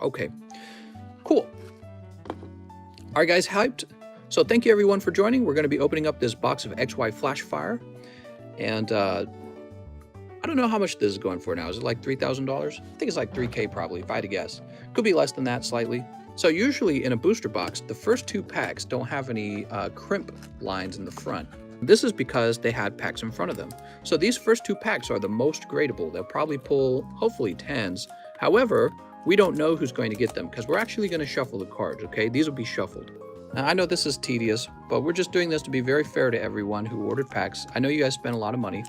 Okay, cool. All right, guys, hyped? So thank you everyone for joining. We're going to be opening up this box of XY Flashfire. And I don't know how much this is going for now. Is it like $3,000? I think it's like 3K probably, if I had to guess. Could be less than that slightly. So usually in a booster box, the first two packs don't have any crimp lines in the front. This is because they had packs in front of them. So these first two packs are the most gradable. They'll probably pull, hopefully, 10s. However, we don't know who's going to get them because we're actually going to shuffle the cards, okay? These will be shuffled. Now, I know this is tedious, but we're just doing this to be very fair to everyone who ordered packs. I know you guys spent a lot of money.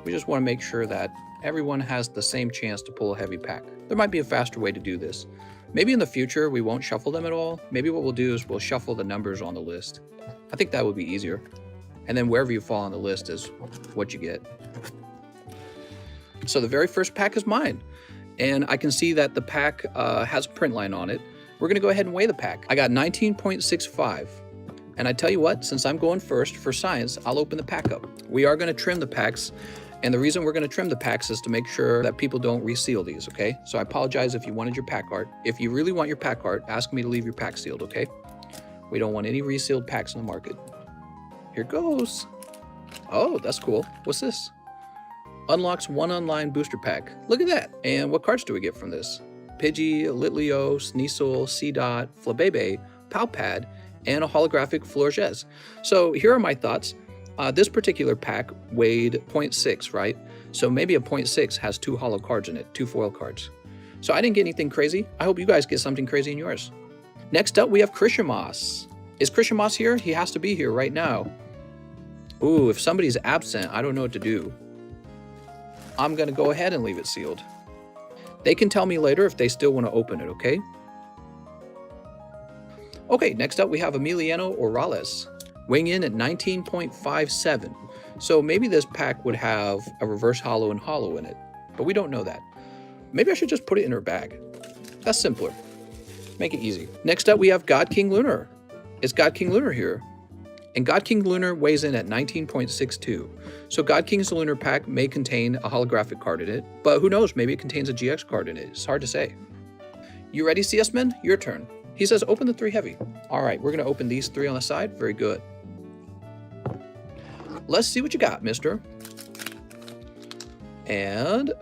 We just want to make sure that everyone has the same chance to pull a heavy pack. There might be a faster way to do this. Maybe in the future, we won't shuffle them at all. Maybe what we'll do is we'll shuffle the numbers on the list. I think that would be easier. And then wherever you fall on the list is what you get. So the very first pack is mine. And I can see that the pack has a print line on it. We're going to go ahead and weigh the pack. I got 19.65. And I tell you what, since I'm going first for science, I'll open the pack up. We are going to trim the packs. And the reason we're going to trim the packs is to make sure that people don't reseal these, okay? So I apologize if you wanted your pack art. If you really want your pack art, ask me to leave your pack sealed, okay? We don't want any resealed packs in the market. Here goes. Oh, that's cool. What's this? Unlocks one online booster pack. Look at that. And what cards do we get from this? Pidgey, Litleo, Sneasel, C-Dot, Flabebe, Palpad, and a holographic Florges. So here are my thoughts. This particular pack weighed 0.6, right? So maybe a 0.6 has two holo cards in it, two foil cards. So I didn't get anything crazy. I hope you guys get something crazy in yours. Next up, we have Krishamas. Is Krishamas here? He has to be here right now. Ooh, if somebody's absent, I don't know what to do. I'm going to go ahead and leave it sealed. They can tell me later if they still want to open it, okay? Okay, next up we have Emiliano Orales, weighing in at 19.57. So maybe this pack would have a reverse holo and holo in it, but we don't know that. Maybe I should just put it in her bag. That's simpler. Make it easy. Next up we have God King Lunar. Is God King Lunar here? And God King Lunar weighs in at 19.62. So God King's Lunar pack may contain a holographic card in it, but who knows, maybe it contains a GX card in it. It's hard to say. You ready, CS Men? Your turn. He says open the 3 heavy. All right, we're gonna open these 3 on the side. Very good. Let's see what you got, mister. And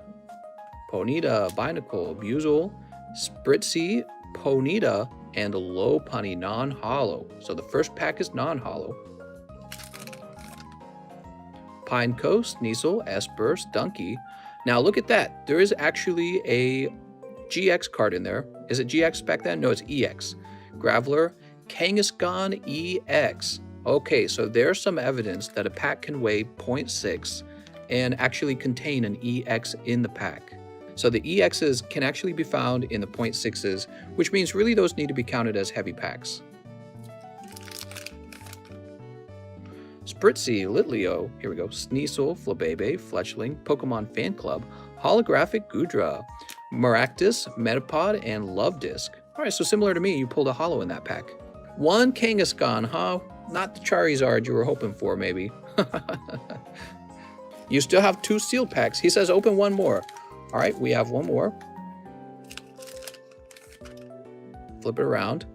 Ponyta, Binacle, Buzel, Spritzy, Ponyta, and Lopunny non-holo. So the first pack is non-holo. Pineco, Sneasel, Esper, Stunky. Now look at that. There is actually a GX card in there. Is it GX back then? No, it's EX. Graveler, Kangaskhan EX. Okay, so there's some evidence that a pack can weigh 0.6 and actually contain an EX in the pack. So the EXs can actually be found in the 0.6s, which means really those need to be counted as heavy packs. Spritzy, Litleo, here we go, Sneasel, Flabebe, Fletchling, Pokemon Fan Club, Holographic Goodra, Maractus, Metapod, and Love Disc. All right, so similar to me, you pulled a holo in that pack. One Kangaskhan, huh? Not the Charizard you were hoping for, maybe. You still have 2 sealed packs. He says open 1 more. All right, we have 1 more. Flip it around.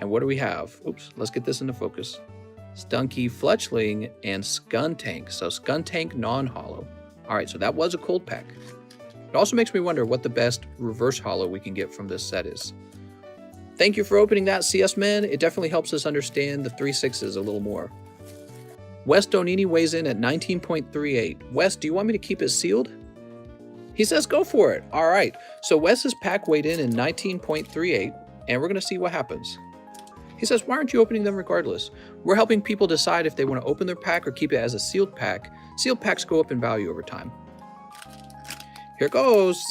And what do we have? Oops, let's get this into focus. Stunky, Fletchling, and Skuntank. So Skuntank non-holo. All right, so that was a cold pack. It also makes me wonder what the best reverse holo we can get from this set is. Thank you for opening that, CS Man. It definitely helps us understand the 3/6s a little more. Wes Donini weighs in at 19.38. Wes, do you want me to keep it sealed? He says go for it. All right, so Wes's pack weighed in 19.38, and we're gonna see what happens. He says, why aren't you opening them regardless? We're helping people decide if they want to open their pack or keep it as a sealed pack. Sealed packs go up in value over time. Here goes.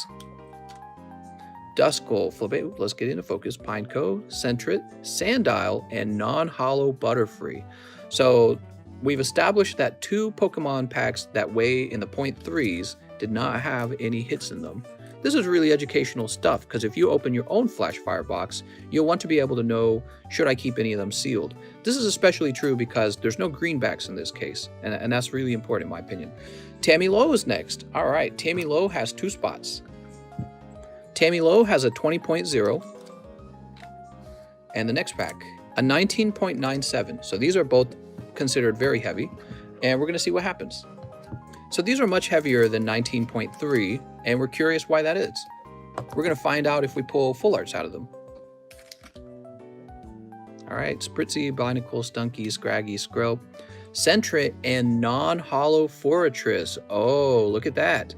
Duskull, Flabebe, let's get into focus. Pineco, Sentret, Sandile, and non-holo Butterfree. So we've established that 2 Pokemon packs that weigh in the 0.3s did not have any hits in them. This is really educational stuff because if you open your own Flashfire box, you'll want to be able to know, should I keep any of them sealed? This is especially true because there's no greenbacks in this case, and that's really important in my opinion. Tammy Lowe is next. All right, Tammy Lowe has 2 spots. Tammy Lowe has a 20.0, And the next pack, a 19.97. So these are both considered very heavy, and we're going to see what happens. So these are much heavier than 19.3, and we're curious why that is. We're going to find out if we pull full arts out of them. All right, Spritzy, Binacle, Stunky, Scraggy, Skrill, Centret, and non-hollow Fortress. Oh, look at that.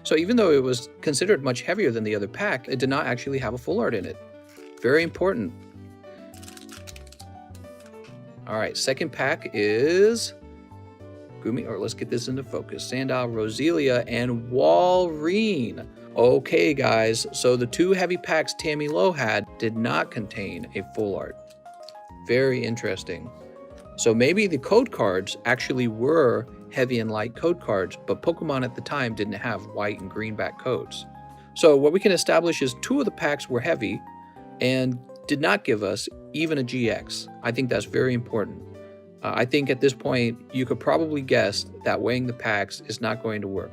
So even though it was considered much heavier than the other pack, it did not actually have a full art in it. Very important. All right, second pack is Gumi, or let's get this into focus. Sandile, Roselia, and Walrein. Okay, guys, so the two heavy packs Tammy Lowe had did not contain a full art. Very interesting. So maybe the code cards actually were heavy and light code cards, but Pokemon at the time didn't have white and green back codes. So what we can establish is two of the packs were heavy and did not give us even a GX. I think that's very important. I think at this point, you could probably guess that weighing the packs is not going to work.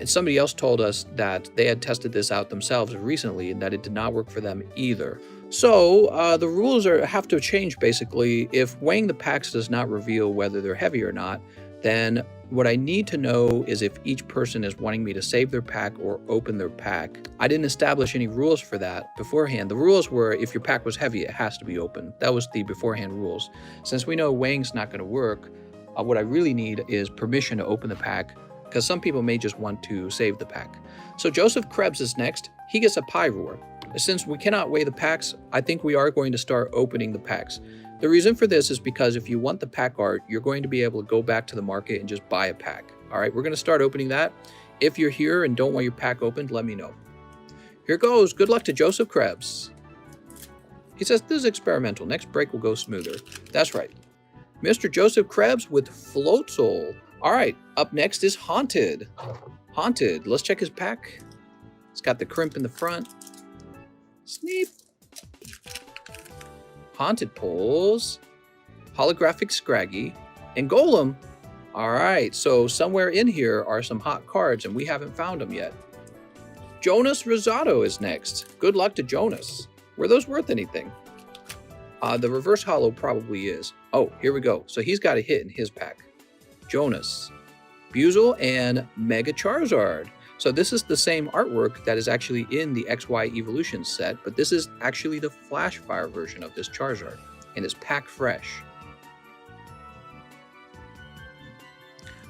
Somebody else told us that they had tested this out themselves recently and that it did not work for them either. So the rules have to change basically. If weighing the packs does not reveal whether they're heavy or not, then what I need to know is if each person is wanting me to save their pack or open their pack. I didn't establish any rules for that beforehand. The rules were if your pack was heavy, it has to be open. That was the beforehand rules. Since we know weighing's not going to work, what I really need is permission to open the pack, because some people may just want to save the pack. So Joseph Krebs is next. He gets a Pyroar. Since we cannot weigh the packs, I think we are going to start opening the packs. The reason for this is because if you want the pack art, you're going to be able to go back to the market and just buy a pack. All right, we're going to start opening that. If you're here and don't want your pack opened, let me know. Here goes. Good luck to Joseph Krebs. He says, this is experimental. Next break will go smoother. That's right. Mr. Joseph Krebs with Floatzel. All right, up next is Haunted. Haunted, let's check his pack. It's got the crimp in the front. Sneep. Haunted pulls Holographic Scraggy and Golem. All right, so somewhere in here are some hot cards and we haven't found them yet. Jonas Rosado is next. Good luck to Jonas. Were those worth anything? The reverse holo probably is. Oh, here we go. So he's got a hit in his pack. Jonas, Buzel, and Mega Charizard. So this is the same artwork that is actually in the XY Evolution set, but this is actually the Flashfire version of this Charizard, and it's packed fresh.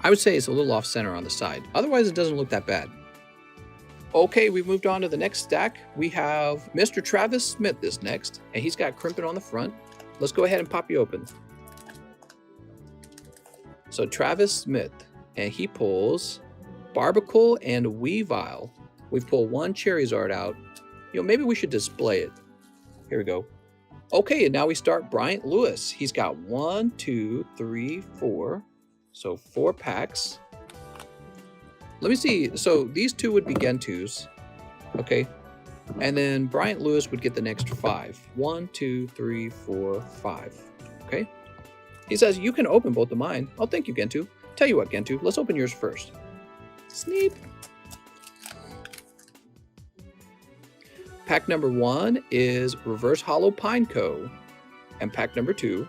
I would say it's a little off center on the side. Otherwise, it doesn't look that bad. Okay, we've moved on to the next stack. We have Mr. Travis Smith is next, and he's got crimping on the front. Let's go ahead and pop you open. So Travis Smith, and he pulls Barbicle and Weavile. We've pulled one Charizard out. You know, maybe we should display it. Here we go. Okay, and now we start Bryant Lewis. He's got 1, 2, 3, 4. So 4 packs. Let me see. So these two would be Gentus. Okay. And then Bryant Lewis would get the next 5. 1, 2, 3, 4, 5. Okay. He says, you can open both of mine. Oh, thank you, Gentu. Tell you what, Gentu, let's open yours first. Sneep. Pack number 1 is Reverse Holo Pineco. And pack number 2,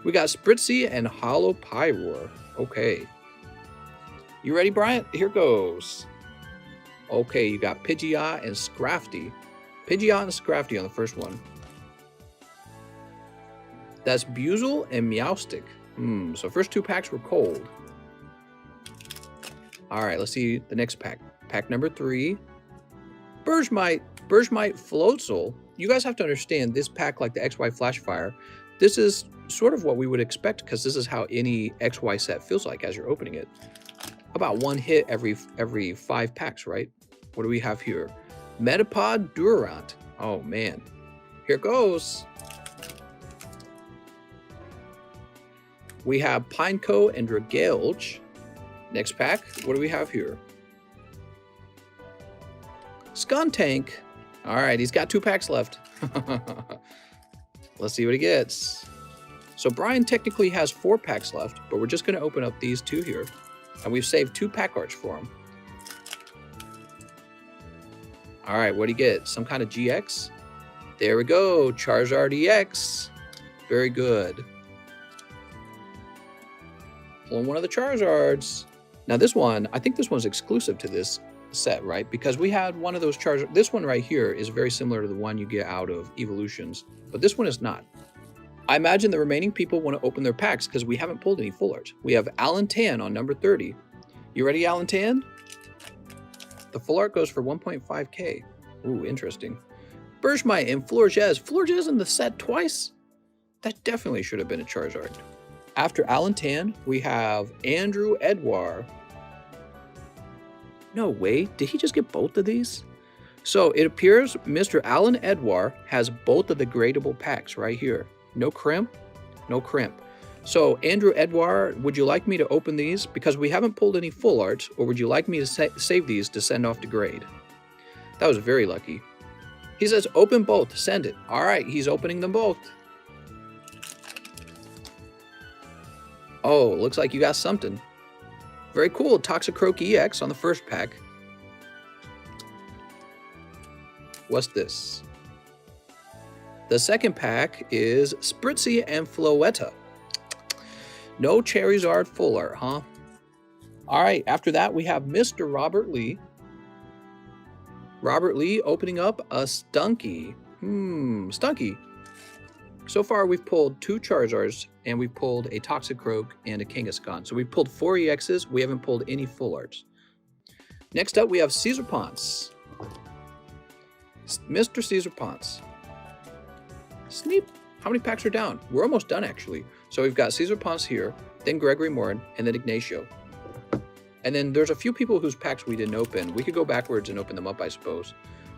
we got Spritzy and Holo Pyroar. Okay. You ready, Bryant? Here goes. Okay, you got Pidgeot and Scrafty. Pidgeot and Scrafty on the first one. That's Buzel and Meowstic. So first 2 packs were cold. All right, let's see the next pack. Pack number 3. Bergmite Floatzel. You guys have to understand this pack, like the XY Flashfire, this is sort of what we would expect because this is how any XY set feels like as you're opening it. About 1 hit every 5 packs, right? What do we have here? Metapod Durant. Oh man, here goes. We have Pineco and Dragalge. Next pack, what do we have here? Skuntank. All right, he's got 2 packs left. Let's see what he gets. So Brian technically has 4 packs left, but we're just going to open up these 2 here. And we've saved 2 pack arts for him. All right, what do you get? Some kind of GX? There we go, Charizard EX. Very good. Pulling one of the Charizards. Now this one, I think this one's exclusive to this set, right? Because we had one of those Charizards. This one right here is very similar to the one you get out of Evolutions, but this one is not. I imagine the remaining people want to open their packs because we haven't pulled any full art. We have Alan Tan on number 30. You ready, Alan Tan? The full art goes for 1.5K. Ooh, interesting. Bergmite and Florges. Florges in the set twice? That definitely should have been a Charizard. After Alan Tan, we have Andrew Edouard. No way, did he just get both of these? So it appears Mr. Alan Edouard has both of the gradable packs right here. No crimp, no crimp. So Andrew Edouard, would you like me to open these? Because we haven't pulled any full arts, or would you like me to save these to send off to grade? That was very lucky. He says, open both, send it. All right, he's opening them both. Oh, looks like you got something. Very cool, Toxicroak EX on the first pack. What's this? The second pack is Spritzy and Floetta. No Charizard full art, huh? All right, after that we have Mr. Robert Lee. Robert Lee opening up a Stunky. Stunky. So far we've pulled 2 Charizards and we've pulled a Toxicroak and a Kangaskhan. So we've pulled 4 EXs, we haven't pulled any full arts. Next up we have Caesar Ponce. Mr. Caesar Ponce. Sneep. How many packs are down? We're almost done actually. So we've got Caesar Ponce here, then Gregory Morin, and then Ignacio. And then there's a few people whose packs we didn't open. We could go backwards and open them up, I suppose.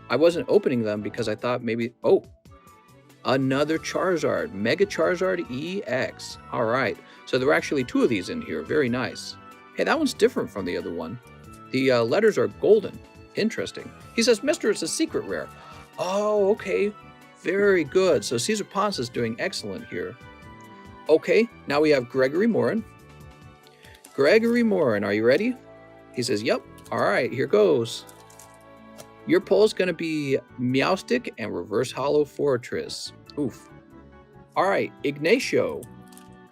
I wasn't opening them because I thought maybe, oh, another Charizard, Mega Charizard EX. All right, so there were actually 2 of these in here, very nice. Hey, that one's different from the other one. The letters are golden, interesting. He says, Mister, it's a secret rare. Oh, okay, very good. So Caesar Ponce is doing excellent here. Okay, now we have Gregory Morin. Gregory Morin, are you ready? He says, yep. All right, here goes. Your pull is going to be Meowstic and Reverse Hollow Fortress. Oof. All right, Ignacio.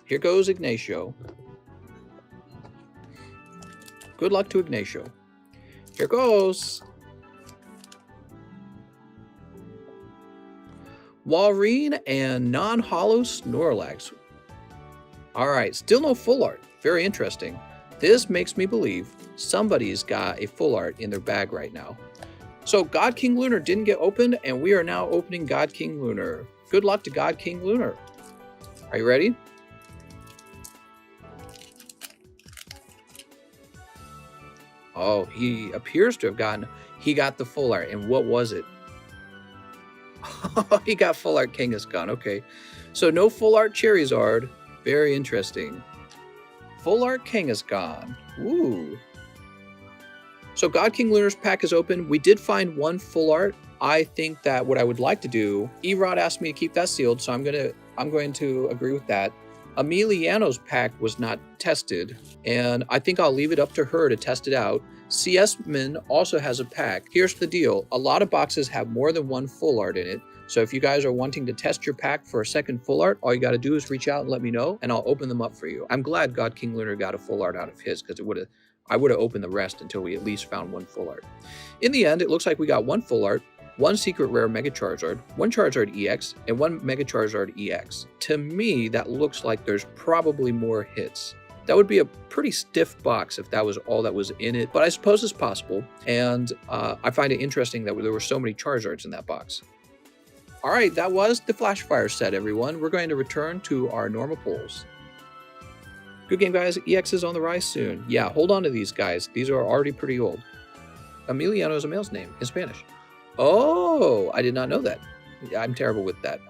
Here goes Ignacio. Good luck to Ignacio. Here goes. Walrein and non-hollow Snorlax. All right, still no full art. Very interesting. This makes me believe somebody's got a full art in their bag right now. So God King Lunar didn't get opened, and we are now opening God King Lunar. Good luck to God King Lunar. Are you ready? Oh, he appears to have he got the full art. And what was it? He got full art Kangaskhan. Okay. So no full art Charizard. Very interesting. Full art Kangaskhan. Ooh. So God King Lunar's pack is open. We did find 1 full art. I think that what I would like to do, Erod asked me to keep that sealed, so I'm going to agree with that. Emiliano's pack was not tested, and I think I'll leave it up to her to test it out. CS Min also has a pack. Here's the deal. A lot of boxes have more than 1 full art in it. So if you guys are wanting to test your pack for a second full art, all you got to do is reach out and let me know, and I'll open them up for you. I'm glad God King Lunar got a full art out of his, because I would have opened the rest until we at least found 1 full art. In the end, it looks like we got 1 full art, 1 secret rare Mega Charizard, 1 Charizard EX, and 1 Mega Charizard EX. To me, that looks like there's probably more hits. That would be a pretty stiff box if that was all that was in it, but I suppose it's possible, and I find it interesting that there were so many Charizards in that box. All right, that was the Flashfire set, everyone. We're going to return to our normal pulls. Good game, guys. EX is on the rise soon. Yeah, hold on to these guys. These are already pretty old. Emiliano is a male's name in Spanish. Oh, I did not know that. I'm terrible with that.